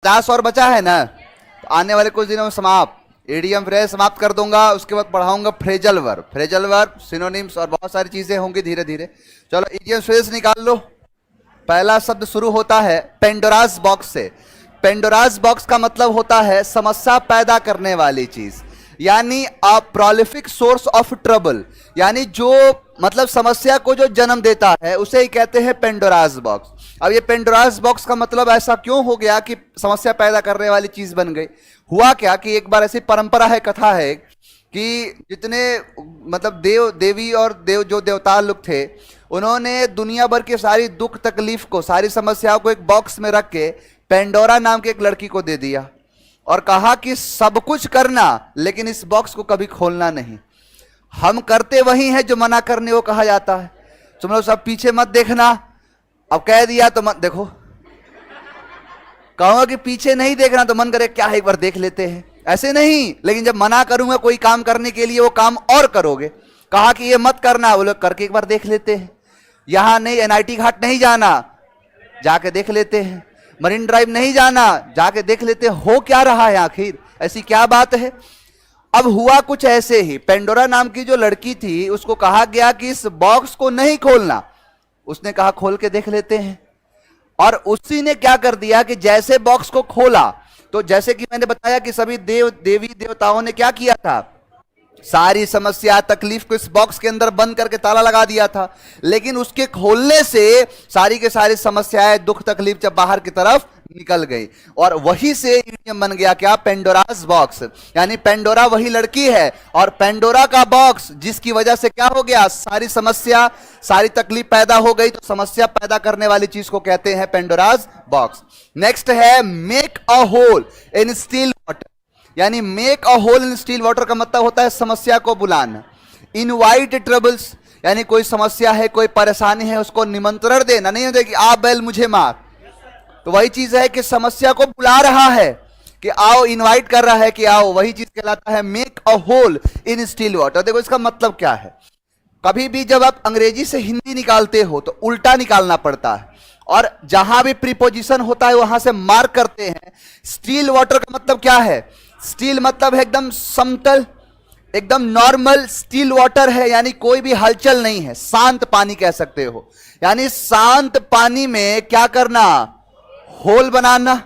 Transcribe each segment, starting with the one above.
50 और बचा है ना, तो आने वाले कुछ दिनों में समाप्त, इडियम फ्रेज समाप्त कर दूंगा। उसके बाद पढ़ाऊंगा phrasal verb, phrasal verb, synonyms और बहुत सारी चीजें होंगी धीरे धीरे। चलो इडियम फ्रेज निकाल लो। पहला शब्द शुरू होता है पेंडोरास बॉक्स से। पेंडोरास बॉक्स का मतलब होता है समस्या पैदा करने वाली चीज, यानी अ प्रोलिफिक सोर्स ऑफ ट्रबल, यानी जो मतलब समस्या को जो जन्म देता है उसे ही कहते हैं पेंडोरास बॉक्स। अब ये पेंडोरास बॉक्स का मतलब ऐसा क्यों हो गया कि समस्या पैदा करने वाली चीज बन गई? हुआ क्या कि एक बार ऐसी परंपरा है, कथा है कि जितने मतलब देव देवी और देव जो देवता लोग थे, उन्होंने दुनिया भर की सारी दुख तकलीफ को, सारी समस्याओं को एक बॉक्स में रख के पेंडोरा नाम की एक लड़की को दे दिया और कहा कि सब कुछ करना लेकिन इस बॉक्स को कभी खोलना नहीं। हम करते वही हैं जो मना करने को कहा जाता है। तुम लोग सब पीछे मत देखना, अब कह दिया तो मत देखो। कहूंगा कि पीछे नहीं देखना तो मन करे क्या है एक बार देख लेते हैं, ऐसे नहीं। लेकिन जब मना करूंगा कोई काम करने के लिए वो काम और करोगे। कहा कि ये मत करना, वो लोग करके एक बार देख लेते हैं। यहां नहीं, एनआईटी घाट नहीं जाना, जाके देख लेते हैं। मरीन ड्राइव नहीं जाना, जाके देख लेते हैं हो क्या रहा है, आखिर ऐसी क्या बात है। अब हुआ कुछ ऐसे ही, पेंडोरा नाम की जो लड़की थी उसको कहा गया कि इस बॉक्स को नहीं खोलना। उसने कहा खोल के देख लेते हैं, और उसी ने क्या कर दिया कि जैसे बॉक्स को खोला तो जैसे कि मैंने बताया कि सभी देव देवी देवताओं ने क्या किया था, सारी समस्या तकलीफ को इस बॉक्स के अंदर बंद करके ताला लगा दिया था। लेकिन उसके खोलने से सारी के सारी समस्याएं दुख तकलीफ जब बाहर की तरफ निकल गई, और वही से इडियम बन गया क्या, पेंडोरास बॉक्स। यानी पेंडोरा वही लड़की है और पेंडोरा का बॉक्स, जिसकी वजह से क्या हो गया, सारी समस्या सारी तकलीफ पैदा हो गई। तो समस्या पैदा करने वाली चीज को कहते हैं पेंडोरास बॉक्स। नेक्स्ट है make a hole in steel water, यानी make a hole in steel water का मतलब होता है समस्या को बुलाना। इनवाइट ट्रबल्स, यानी कोई समस्या है, कोई परेशानी है, उसको निमंत्रण देना, नहीं होता कि आ बैल मुझे मार। तो वही चीज है कि समस्या को बुला रहा है कि आओ, इनवाइट कर रहा है कि आओ, वही चीज कहलाता है make a hole in steel water. देखो इसका मतलब क्या है, कभी भी जब आप अंग्रेजी से हिंदी निकालते हो तो उल्टा निकालना पड़ता है, और जहां भी प्रीपोजिशन होता है वहां से मार्क करते हैं। स्टील वाटर का मतलब क्या है, स्टील मतलब है एकदम समतल, एकदम नॉर्मल स्टील वाटर है, यानी कोई भी हलचल नहीं है, शांत पानी कह सकते हो। यानी शांत पानी में क्या करना, होल बनाना,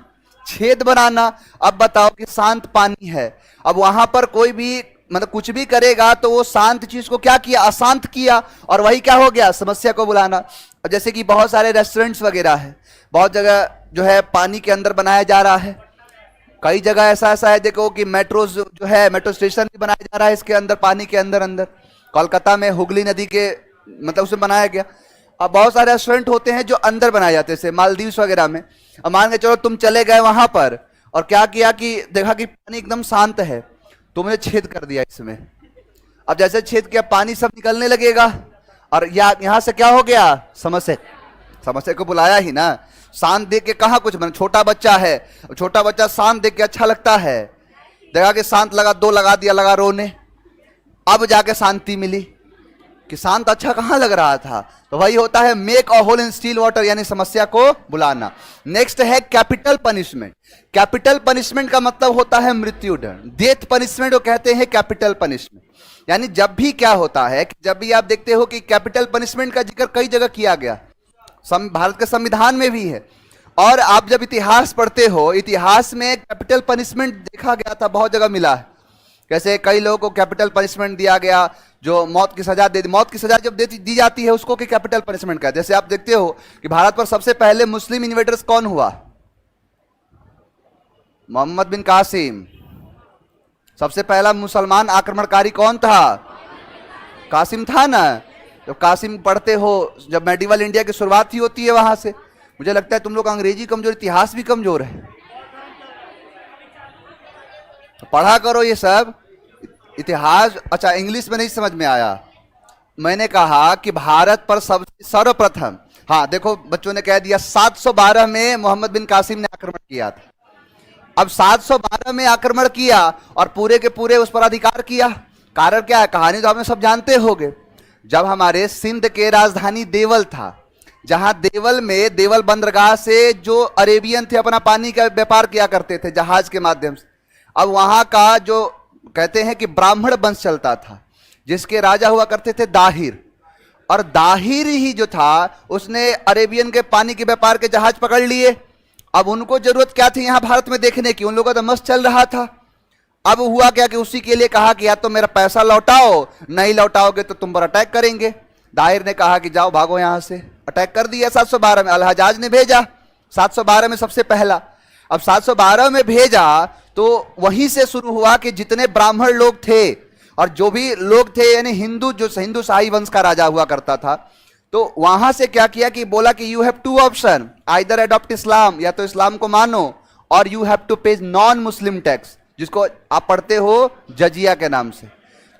छेद बनाना। अब बताओ कि शांत पानी है, अब वहां पर कोई भी मतलब कुछ भी करेगा तो वो शांत चीज को क्या किया, अशांत किया, और वही क्या हो गया, समस्या को बुलाना। जैसे कि बहुत सारे रेस्टोरेंट्स वगैरह है, बहुत जगह जो है पानी के अंदर बनाया जा रहा है। कई जगह ऐसा ऐसा है, देखो कि मेट्रो जो है, मेट्रो स्टेशन भी बनाया जा रहा है इसके अंदर, पानी के अंदर अंदर। कोलकाता में हुगली नदी के मतलब उसमें बनाया गया। अब बहुत सारे रेस्टोरेंट होते हैं जो अंदर बनाए जाते हैं, जैसे मालदीव्स वगैरह में। अब मान के चलो तुम चले गए वहां पर और क्या किया कि देखा कि पानी एकदम शांत है, तुमने छेद कर दिया इसमें। अब जैसे छेद किया पानी सब निकलने लगेगा, और यहां से क्या हो गया, समस्या को बुलाया ही ना। शांत देख के कहा कुछ बना, छोटा बच्चा है, छोटा बच्चा शांत देख के अच्छा लगता है, देखा कि शांत लगा, दो लगा दिया, लगा रोने। अब जाके शांति मिली कि शांत अच्छा कहां लग रहा था। तो वही होता है make a hole in steel water, यानी समस्या को बुलाना। नेक्स्ट है कैपिटल पनिशमेंट। कैपिटल पनिशमेंट का मतलब होता है मृत्युदंड, डेथ पनिशमेंट को कहते हैं कैपिटल पनिशमेंट। यानी जब भी क्या होता है कि जब भी आप देखते हो कि कैपिटल पनिशमेंट का जिक्र कई जगह किया गया, भारत के संविधान में भी है, और आप जब इतिहास पढ़ते हो, इतिहास में कैपिटल पनिशमेंट देखा गया था, बहुत जगह मिला है। कैसे कई लोगों को कैपिटल पनिशमेंट दिया गया, जो मौत की सजा दे दी। मौत की सजा जब दी जाती है उसको कि कैपिटल पनिशमेंट कहते हैं। जैसे आप देखते हो कि भारत पर सबसे पहले मुस्लिम इन्वेडर्स कौन हुआ, मोहम्मद बिन कासिम। सबसे पहला मुसलमान आक्रमणकारी कौन था, कासिम था ना। जब कासिम पढ़ते हो, जब मेडिवल इंडिया की शुरुआत ही होती है वहां से। मुझे लगता है तुम लोग अंग्रेजी कमजोर, इतिहास भी कमजोर है। तो पढ़ा करो ये सब इतिहास। अच्छा, इंग्लिश में नहीं समझ में आया। मैंने कहा कि भारत पर सबसे सर्वप्रथम, हाँ देखो बच्चों ने कह दिया 712 में मोहम्मद बिन कासिम ने आक्रमण किया था। अब 712 में आक्रमण किया और पूरे के पूरे उस पर अधिकार किया। कारण क्या है, कहानी तो आपने सब जानते होंगे। जब हमारे सिंध के राजधानी देवल था, जहां देवल में, देवल बंदरगाह से जो अरेबियन थे अपना पानी का व्यापार किया करते थे जहाज के माध्यम से। अब वहां का जो कहते हैं कि ब्राह्मण वंश चलता था, जिसके राजा हुआ करते थे दाहिर, और दाहिर ही जो था उसने अरेबियन के पानी के व्यापार के जहाज पकड़ लिए। अब उनको जरूरत क्या थी यहां भारत में देखने की, उन लोगों का तो मस्त चल रहा था। अब हुआ क्या कि उसी के लिए कहा कि या तो मेरा पैसा लौटाओ, नहीं लौटाओगे तो तुम पर अटैक करेंगे। दाहिर ने कहा कि जाओ भागो यहां से, अटैक कर दिया 712 में। अलहजाज ने भेजा 712 में सबसे पहला। अब 712 में भेजा तो वहीं से शुरू हुआ कि जितने ब्राह्मण लोग थे और जो भी लोग थे, यानी हिंदू, जो हिंदू शाही वंश का राजा हुआ करता था, तो वहां से क्या किया कि बोला कि you have two option, either adopt Islam, या तो इस्लाम को मानो, और you have to pay non Muslim tax, जिसको आप पढ़ते हो जजिया के नाम से।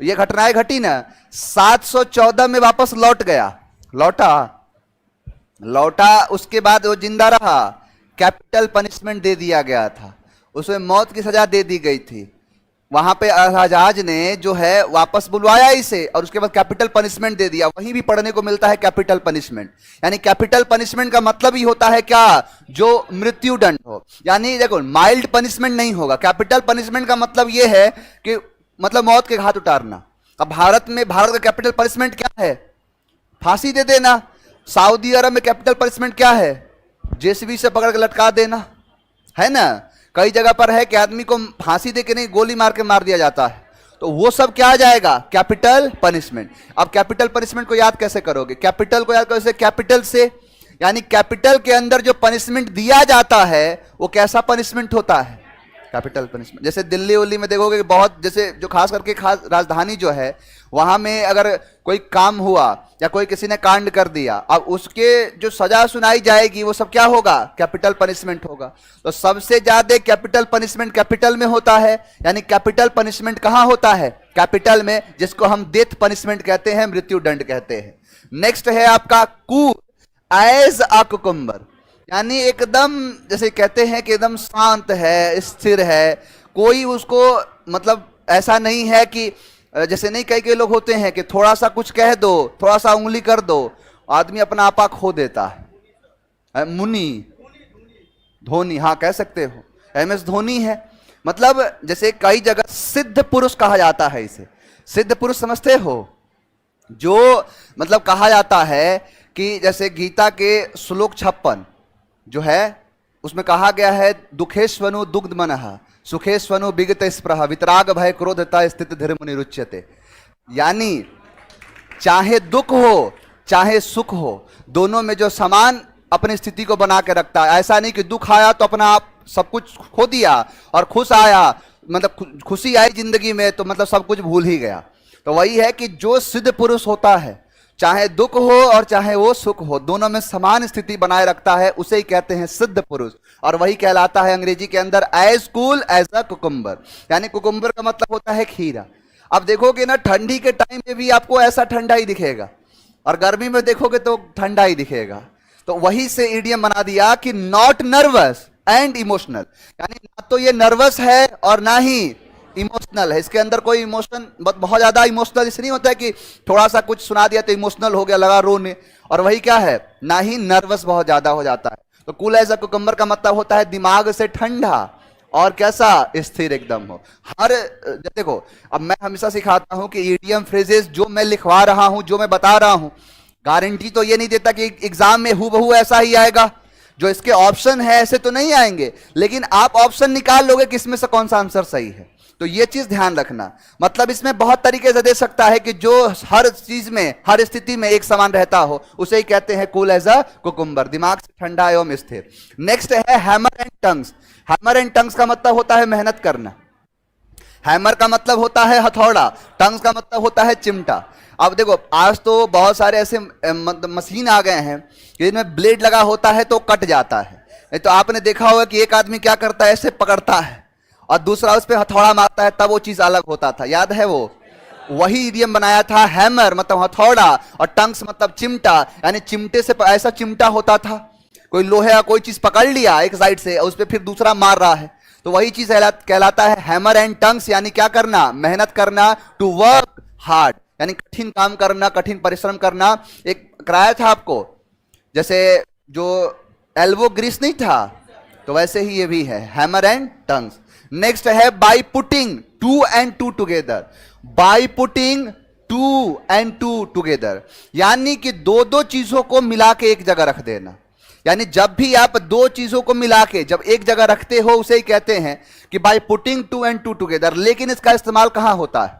ये घटनाएं घटी ना। 714 में वापस लौट गया, लौटा उसके बाद वो जिंदा रहा। कैपिटल पनिशमेंट दे दिया गया था, उसमें मौत की सजा दे दी गई थी। वहां पे अलहजाज ने जो है वापस बुलवाया इसे, और उसके बाद कैपिटल पनिशमेंट दे दिया। वहीं भी पढ़ने को मिलता है कैपिटल पनिशमेंट, यानी कैपिटल पनिशमेंट का मतलब ही होता है क्या, जो मृत्यु दंड हो। यानी देखो माइल्ड पनिशमेंट नहीं होगा, कैपिटल पनिशमेंट का मतलब यह है कि मतलब मौत के घाट उतारना। अब भारत में, भारत का कैपिटल पनिशमेंट क्या है, फांसी दे देना। सऊदी अरब में कैपिटल पनिशमेंट क्या है, जेसीबी से पकड़ के लटका देना, है ना। कई जगह पर है कि आदमी को फांसी दे के नहीं, गोली मार के मार दिया जाता है, तो वो सब क्या आ जाएगा, कैपिटल पनिशमेंट। अब कैपिटल पनिशमेंट को याद कैसे करोगे, कैपिटल को याद करोगे कैपिटल से, यानी कैपिटल के अंदर जो पनिशमेंट दिया जाता है वो कैसा पनिशमेंट होता है, कैपिटल पनिशमेंट। जैसे दिल्ली उल्ली में देखोगे बहुत, जैसे जो खास करके खास राजधानी जो है, वहां में अगर कोई काम हुआ या कोई किसी ने कांड कर दिया, अब उसके जो सजा सुनाई जाएगी वो सब क्या होगा, कैपिटल पनिशमेंट होगा। तो सबसे ज्यादा कैपिटल पनिशमेंट कैपिटल में होता है, यानी कैपिटल पनिशमेंट कहां होता है, कैपिटल में, जिसको हम डेथ पनिशमेंट कहते हैं, मृत्यु दंड कहते हैं। नेक्स्ट है आपका कूल एज अ कुकुम्बर, यानी एकदम जैसे कहते हैं कि एकदम शांत है, स्थिर है, कोई उसको मतलब ऐसा नहीं है कि जैसे नहीं कई लोग होते हैं कि थोड़ा सा कुछ कह दो, थोड़ा सा उंगली कर दो, आदमी अपना आपा खो देता है। मुनि धोनी, हाँ कह सकते हो, MS धोनी है। मतलब जैसे कई जगह सिद्ध पुरुष कहा जाता है इसे, सिद्ध पुरुष समझते हो, जो मतलब कहा जाता है कि जैसे गीता के श्लोक 56 जो है उसमें कहा गया है, दुखेश्वनु दुग्ध मनः सुखेश्वनु विगत स्पृह वितराग भय क्रोधता स्थित धीर मुनि रुच्यते। यानी चाहे दुख हो चाहे सुख हो, दोनों में जो समान अपनी स्थिति को बना के रखता है। ऐसा नहीं कि दुख आया तो अपना आप सब कुछ खो दिया, और खुश आया मतलब खुशी आई जिंदगी में तो मतलब सब कुछ भूल ही गया। तो वही है कि जो सिद्ध पुरुष होता है, चाहे दुख हो और चाहे वो सुख हो, दोनों में समान स्थिति बनाए रखता है, उसे ही कहते हैं सिद्ध पुरुष। और वही कहलाता है अंग्रेजी के अंदर as cool as a cucumber, यानी कुकुम्बर का मतलब होता है खीरा। अब देखोगे ना ठंडी के टाइम में भी आपको ऐसा ठंडा ही दिखेगा, और गर्मी में देखोगे तो ठंडा ही दिखेगा। तो वही से इडियम बना दिया कि नॉट नर्वस एंड इमोशनल, यानी ना तो ये नर्वस है और ना ही इमोशनल है। इसके अंदर कोई इमोशन बहुत ज्यादा इमोशनल इसलिए नहीं होता है कि थोड़ा सा कुछ सुना दिया तो इमोशनल हो गया, लगा रोने, और वही क्या है, ना ही नर्वस बहुत ज्यादा हो जाता है। तो कूल एज अ कुकुम्बर का मतलब होता है दिमाग से ठंडा और कैसा, स्थिर एकदम हो। हर देखो अब मैं हमेशा सिखाता हूं कि इडियम फ्रेजेस जो मैं लिखवा रहा हूं, जो मैं बता रहा हूं, गारंटी तो ये नहीं देता कि एग्जाम में हूबहू ऐसा ही आएगा। जो इसके ऑप्शन है ऐसे तो नहीं आएंगे, लेकिन आप ऑप्शन निकाल लोगे कि इसमें से कौन सा आंसर सही है। तो ये चीज ध्यान रखना। मतलब इसमें बहुत तरीके से दे सकता है कि जो हर चीज में, हर स्थिति में एक समान रहता हो, उसे ही कहते हैं कूल एज अ कुकुम्बर, दिमाग से ठंडा एवं स्थिर। नेक्स्ट है hammer and tongues. Hammer and tongues का मतलब होता है मेहनत करना। हैमर का मतलब होता है हथौड़ा, टंग्स का मतलब होता है चिमटा। अब देखो आज तो बहुत सारे ऐसे मशीन आ गए हैं कि इनमें ब्लेड लगा होता है तो कट जाता है। नहीं तो आपने देखा होगा कि एक आदमी क्या करता है, ऐसे पकड़ता है और दूसरा उस पर हथौड़ा मारता है, तब वो चीज अलग होता था, याद है वो। वही इडियम बनाया था, हैमर मतलब हथौड़ा और टंग्स मतलब चिमटा, यानी चिमटे से ऐसा चिमटा होता था, कोई लोहे या कोई चीज पकड़ लिया एक साइड से, उस पर फिर दूसरा मार रहा है, तो वही चीज कहलाता है हैमर एंड टंग्स, यानी क्या करना, मेहनत करना, टू वर्क हार्ड, यानी कठिन काम करना, कठिन परिश्रम करना। एक कराया था आपको जैसे जो एल्बो ग्रीस नहीं था, तो वैसे ही ये भी है, हैमर एंड टंग्स। नेक्स्ट है by putting two and two together. By putting two and two together, यानी कि दो दो चीजों को मिला के एक जगह रख देना। यानी जब भी आप दो चीजों को मिला के जब एक जगह रखते हो, उसे ही कहते हैं कि by putting two and two together. लेकिन इसका इस्तेमाल कहां होता है?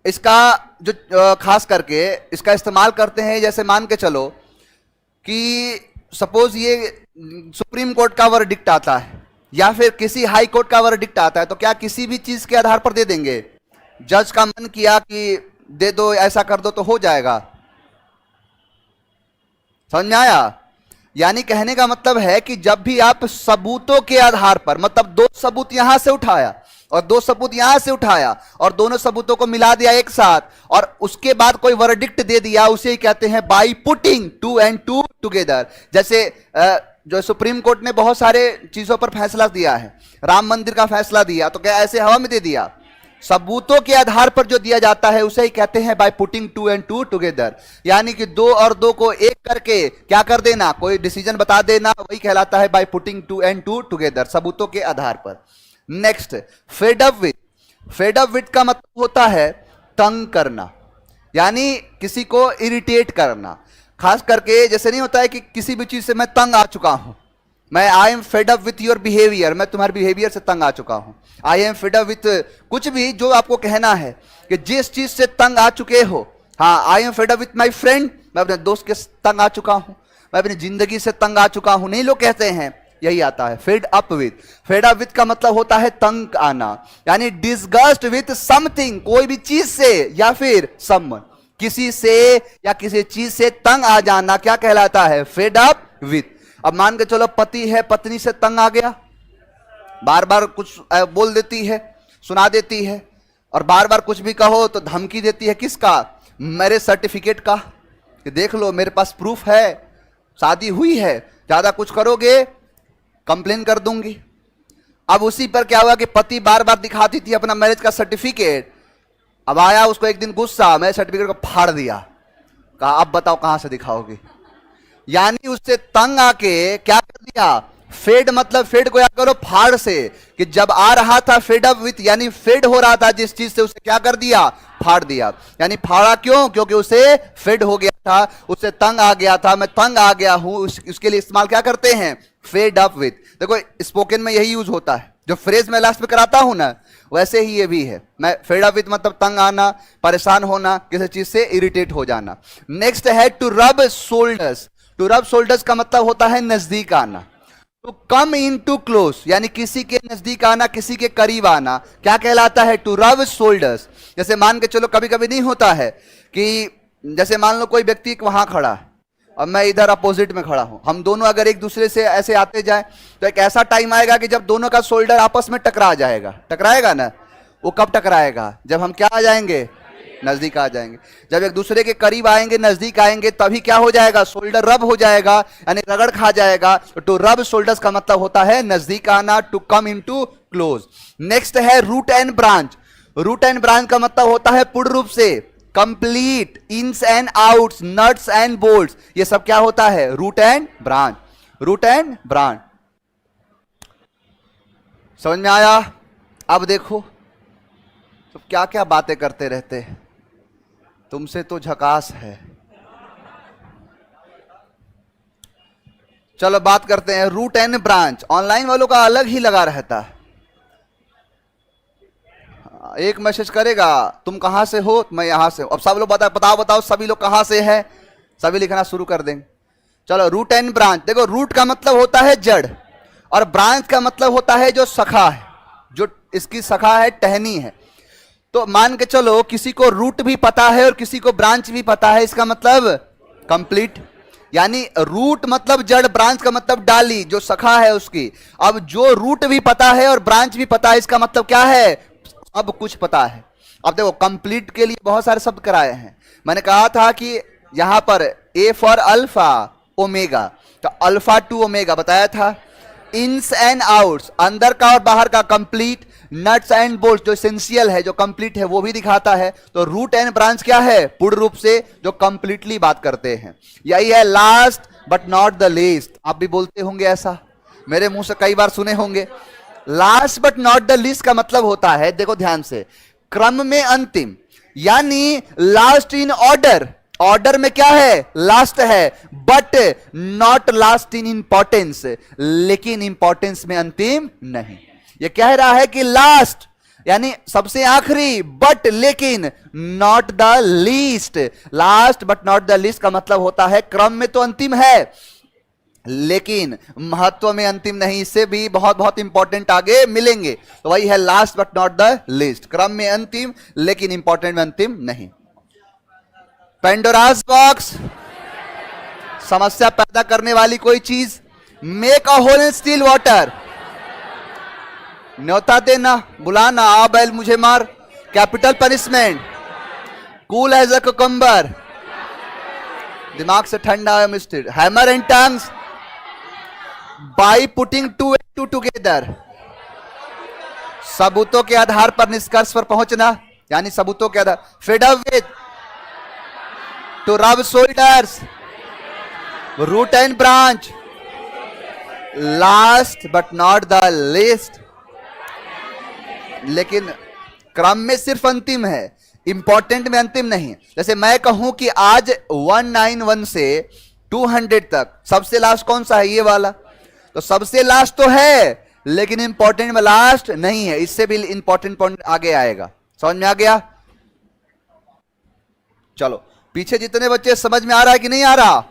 इसका जो खास करके इसका इस्तेमाल करते हैं, जैसे मान के चलो कि सपोज ये सुप्रीम कोर्ट का वर्डिक्ट आता है या फिर किसी हाई कोर्ट का वर्डिक्ट आता है, तो क्या किसी भी चीज के आधार पर दे देंगे? जज का मन किया कि दे दो, ऐसा कर दो, तो हो जाएगा। समझ में आया? यानी कहने का मतलब है कि जब भी आप सबूतों के आधार पर, मतलब दो सबूत यहां से उठाया और दो सबूत यहां से उठाया और दोनों सबूतों को मिला दिया एक साथ और उसके बाद कोई वर्डिक्ट दे दिया, उसे ही कहते हैं by putting two and two together. जैसे जो सुप्रीम कोर्ट ने बहुत सारे चीजों पर फैसला दिया है, राम मंदिर का फैसला दिया, तो क्या ऐसे हवा में दे दिया? सबूतों के आधार पर जो दिया जाता है उसे ही कहते हैं by putting two and two together. यानी कि दो और दो को एक करके क्या कर देना, कोई डिसीजन बता देना, वही कहलाता है by putting two and two together, सबूतों के आधार पर। Next, fed up with. Fed up with का मतलब होता है तंग करना, यानी किसी को इरिटेट करना। खास करके जैसे नहीं होता है कि किसी भी चीज से मैं तंग आ चुका हूं, मैं I am fed up with your behaviour, मैं तुम्हारे बिहेवियर से तंग आ चुका हूं। I am fed up with कुछ भी जो आपको कहना है कि जिस चीज से तंग आ चुके हो। हाँ, I am fed up with my friend, मैं अपने दोस्त के तंग आ चुका हूं, मैं अपनी जिंदगी से तंग आ चुका हूं, नहीं लोग कहते हैं, यही आता है fade up with. Fed up with का मतलब होता है तंग आना, यानी डिस्गस्ट विथ समथिंग, कोई भी चीज से या फिर समवन, किसी से या किसी चीज से तंग आ जाना क्या कहलाता है? Fade up with. अब मान के चलो पति है, पत्नी से तंग आ गया, बार बार कुछ बोल देती है, सुना देती है, और बार बार कुछ भी कहो तो धमकी देती है। किसका? मेरे सर्टिफिकेट का, कि देख लो मेरे पास प्रूफ है, शादी हुई है, ज्यादा कुछ करोगे कंप्लेन कर दूंगी। अब उसी पर क्या हुआ कि पति बार बार दिखाती थी अपना मैरिज का सर्टिफिकेट, अब आया उसको एक दिन गुस्सा, मैरिज सर्टिफिकेट को फाड़ दिया, कहा अब बताओ कहां से दिखाओगे। यानी उससे तंग आके क्या कर दिया? फेड, मतलब फेड को याद करो फाड़ से, कि जब आ रहा था फेड अप विथ, यानी फेड हो रहा था जिस चीज से, उसे क्या कर दिया? फाड़ दिया। यानी फाड़ा क्यों? क्योंकि उसे फेड हो गया था, उससे तंग आ गया था, मैं तंग आ गया हूं, उसके लिए इस्तेमाल क्या करते हैं? Fade up with. देखो स्पोकन में यही यूज होता है, जो फ्रेज मैं लास्ट में कराता हूं ना, वैसे ही ये भी है। मैं फेड अप विथ मतलब तंग आना, परेशान होना, किसी चीज से इरिटेट हो जाना। नेक्स्ट है to rub shoulders. To rub shoulders का मतलब होता है नजदीक आना। To come in to close, यानी किसी के नजदीक आना, किसी के करीब आना, क्या कहलाता है? To rub shoulders. जैसे मान के चलो कभी कभी नहीं होता है कि जैसे मान लो कोई व्यक्ति वहां खड़ा है और मैं इधर अपोजिट में खड़ा हूं, हम दोनों अगर एक दूसरे से ऐसे आते जाए तो एक ऐसा टाइम आएगा कि जब दोनों का शोल्डर आपस में टकरा जाएगा। टकराएगा ना? वो कब टकराएगा? जब हम क्या आ जाएंगे? नजदीक आ जाएंगे। जब एक दूसरे के करीब आएंगे, नजदीक आएंगे, तभी क्या हो जाएगा? शोल्डर रब हो जाएगा, यानी रगड़ खा जाएगा। तो टू रब शोल्डर्स का मतलब होता है नजदीक आना, to come into close. Next है root and branch. Root and branch का मतलब होता है पूर्ण रूप से, complete, ins and outs, nuts and bolts, ये सब क्या होता है? Root and branch. Root and branch समझ में आया? अब देखो तो क्या क्या बातें करते रहते हैं, तुमसे तो झकास है। चलो बात करते हैं रूट एंड ब्रांच। ऑनलाइन वालों का अलग ही लगा रहता है, एक मैसेज करेगा तुम कहां से हो, मैं यहां से हूं। अब सब लोग बताओ बताओ सभी लोग कहां से हैं, सभी लिखना शुरू कर देंगे। चलो रूट एंड ब्रांच। देखो रूट का मतलब होता है जड़ और ब्रांच का मतलब होता है जो शाखा है, जो इसकी शाखा है, टहनी है। तो मान के चलो किसी को रूट भी पता है और किसी को ब्रांच भी पता है, इसका मतलब कंप्लीट। यानी रूट मतलब जड़, ब्रांच का मतलब डाली, जो शाखा है उसकी। अब जो रूट भी पता है और ब्रांच भी पता है, इसका मतलब क्या है? अब कुछ पता है। अब देखो कंप्लीट के लिए बहुत सारे शब्द कराए हैं। मैंने कहा था कि यहां पर ए फॉर अल्फा ओमेगा, तो अल्फा टू ओमेगा बताया था। इन्स एंड आउट्स, अंदर का और बाहर का कंप्लीट, नट्स एंड बोल्ट जो एसेंशियल है, जो कंप्लीट है, वो भी दिखाता है। तो रूट एंड ब्रांच क्या है? पूर्ण रूप से जो कंप्लीटली बात करते हैं। यही है last but not the least. आप भी बोलते होंगे ऐसा, मेरे मुंह से कई बार सुने होंगे। Last but not the least का मतलब होता है, देखो ध्यान से, क्रम में अंतिम, यानी लास्ट इन ऑर्डर। ऑर्डर में क्या है? लास्ट है, but not last in importance, लेकिन इंपॉर्टेंस में अंतिम नहीं। ये कह रहा है कि लास्ट यानी सबसे आखिरी, बट लेकिन not the least. Last but not the least का मतलब होता है क्रम में तो अंतिम है, लेकिन महत्व में अंतिम नहीं। इससे भी बहुत बहुत इंपॉर्टेंट आगे मिलेंगे। तो वही है last but not the least, क्रम में अंतिम लेकिन इंपॉर्टेंट में अंतिम नहीं। पेंडोरास बॉक्स, समस्या पैदा करने वाली कोई चीज। Make a hole in still water, न्योता देना, बुलाना, आ बैल मुझे मार। Capital punishment, cool as a cucumber, दिमाग से ठंडा है mister. Hammer and tongs, by putting two and two together, सबूतों के आधार पर निष्कर्ष पर पहुंचना, यानी सबूतों के आधार। Fed up with, to rub shoulders, root and branch. Last but not the least, लेकिन क्रम में सिर्फ अंतिम है, इंपॉर्टेंट में अंतिम नहीं। जैसे मैं कहूं कि आज 191 से 200 तक सबसे लास्ट कौन सा है? ये वाला। तो सबसे लास्ट तो है, लेकिन इंपॉर्टेंट में लास्ट नहीं है। इससे भी इंपॉर्टेंट पॉइंट आगे आएगा। समझ में आ गया? चलो, पीछे जितने बच्चे समझ में आ रहा है कि नहीं आ रहा?